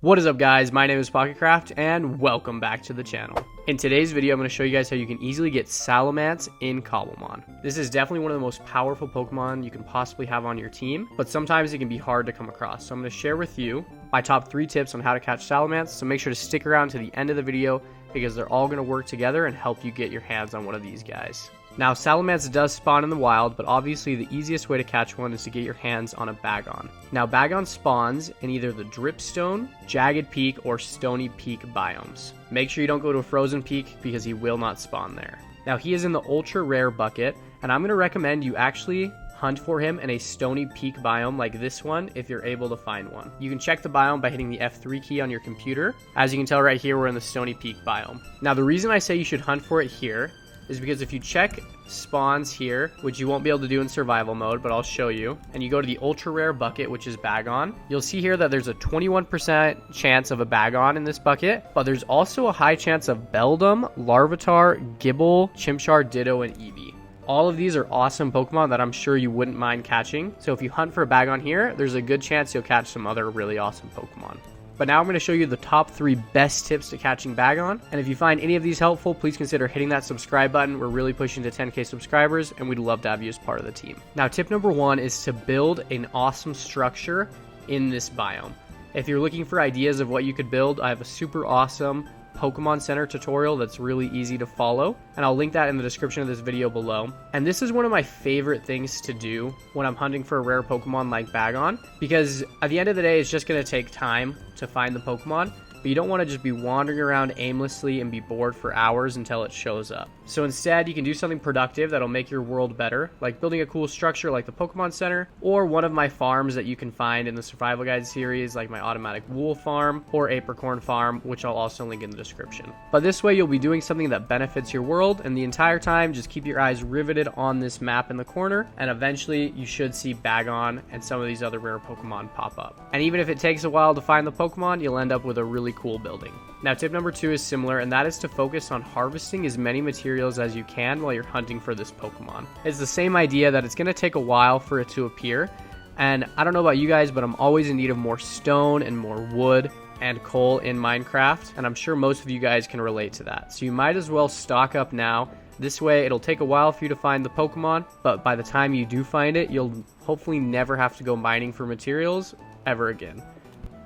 What is up, guys? My name is Pocketcraft and welcome back to the channel. In today's video, I'm going to show you guys how you can easily get Salamence in Cobblemon. This is definitely one of the most powerful Pokemon you can possibly have on your team, but sometimes it can be hard to come across. So I'm going to share with you my top 3 tips on how to catch Salamence, so make sure to stick around to the end of the video because they're all going to work together and help you get your hands on one of these guys. Now, Salamence does spawn in the wild, but obviously the easiest way to catch one is to get your hands on a Bagon. Now, Bagon spawns in either the Dripstone, Jagged Peak, or Stony Peak biomes. Make sure you don't go to a Frozen Peak because he will not spawn there. Now, he is in the Ultra Rare bucket, and I'm going to recommend you actually hunt for him in a Stony Peak biome like this one if you're able to find one. You can check the biome by hitting the F3 key on your computer. As you can tell right here, we're in the Stony Peak biome. Now, the reason I say you should hunt for it here is because if you check spawns here, which you won't be able to do in survival mode, but I'll show you, and you go to the ultra rare bucket, which is Bagon, you'll see here that there's a 21% chance of a Bagon in this bucket, but there's also a high chance of Beldum, Larvitar, Gible, Chimchar, Ditto, and Eevee. All of these are awesome Pokemon that I'm sure you wouldn't mind catching, so if you hunt for a Bagon here, there's a good chance you'll catch some other really awesome Pokemon. But now I'm going to show you the top 3 best tips to catching Bagon. And if you find any of these helpful, please consider hitting that subscribe button. We're really pushing to 10k subscribers and we'd love to have you as part of the team. Now, tip number 1 is to build an awesome structure in this biome. If you're looking for ideas of what you could build, I have a super awesome Pokemon Center tutorial that's really easy to follow, and I'll link that in the description of this video below. And this is one of my favorite things to do when I'm hunting for a rare Pokemon like Bagon, because at the end of the day, it's just going to take time to find the Pokemon, but you don't want to just be wandering around aimlessly and be bored for hours until it shows up. So instead, you can do something productive that'll make your world better, like building a cool structure like the Pokemon Center, or one of my farms that you can find in the Survival Guide series, like my Automatic Wool Farm or Apricorn Farm, which I'll also link in the description. But this way, you'll be doing something that benefits your world, and the entire time, just keep your eyes riveted on this map in the corner, and eventually, you should see Bagon and some of these other rare Pokemon pop up. And even if it takes a while to find the Pokemon, you'll end up with a really cool building. Now, tip number 2 is similar, and that is to focus on harvesting as many materials as you can while you're hunting for this Pokemon. It's the same idea that it's going to take a while for it to appear, and I don't know about you guys, but I'm always in need of more stone and more wood and coal in Minecraft, and I'm sure most of you guys can relate to that. So you might as well stock up now. This way, it'll take a while for you to find the Pokemon, but by the time you do find it, you'll hopefully never have to go mining for materials ever again.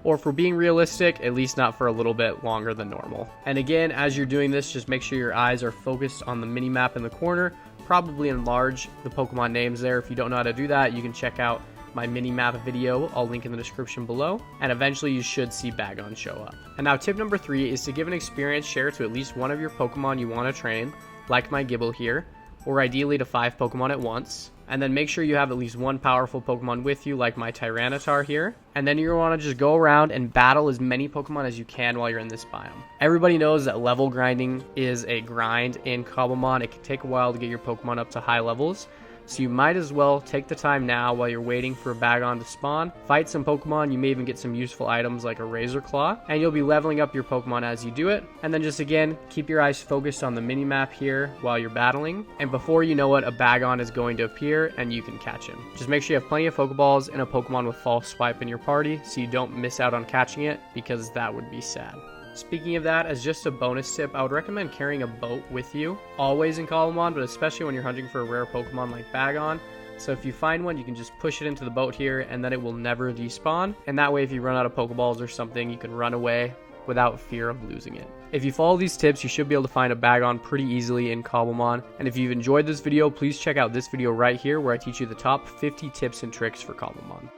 Or for being realistic, at least not for a little bit longer than normal. And again, as you're doing this, just make sure your eyes are focused on the mini map in the corner. Probably enlarge the Pokemon names there. If you don't know how to do that, you can check out my mini map video. I'll link in the description below. And eventually you should see Bagon show up. And now tip number 3 is to give an experience share to at least one of your Pokemon you want to train, like my Gible here, or ideally to 5 Pokemon at once. And then make sure you have at least one powerful Pokemon with you, like my Tyranitar here. And then you're going to want to just go around and battle as many Pokemon as you can while you're in this biome. Everybody knows that level grinding is a grind in Cobblemon. It can take a while to get your Pokemon up to high levels. So you might as well take the time now while you're waiting for a Bagon to spawn. Fight some Pokemon. You may even get some useful items like a Razor Claw. And you'll be leveling up your Pokemon as you do it. And then just again, keep your eyes focused on the mini-map here while you're battling. And before you know it, a Bagon is going to appear and you can catch him. Just make sure you have plenty of Pokeballs and a Pokemon with False Swipe in your party so you don't miss out on catching it, because that would be sad. Speaking of that, as just a bonus tip, I would recommend carrying a boat with you, always in Cobblemon, but especially when you're hunting for a rare Pokemon like Bagon. So if you find one, you can just push it into the boat here, and then it will never despawn. And that way, if you run out of Pokeballs or something, you can run away without fear of losing it. If you follow these tips, you should be able to find a Bagon pretty easily in Cobblemon. And if you've enjoyed this video, please check out this video right here where I teach you the top 50 tips and tricks for Cobblemon.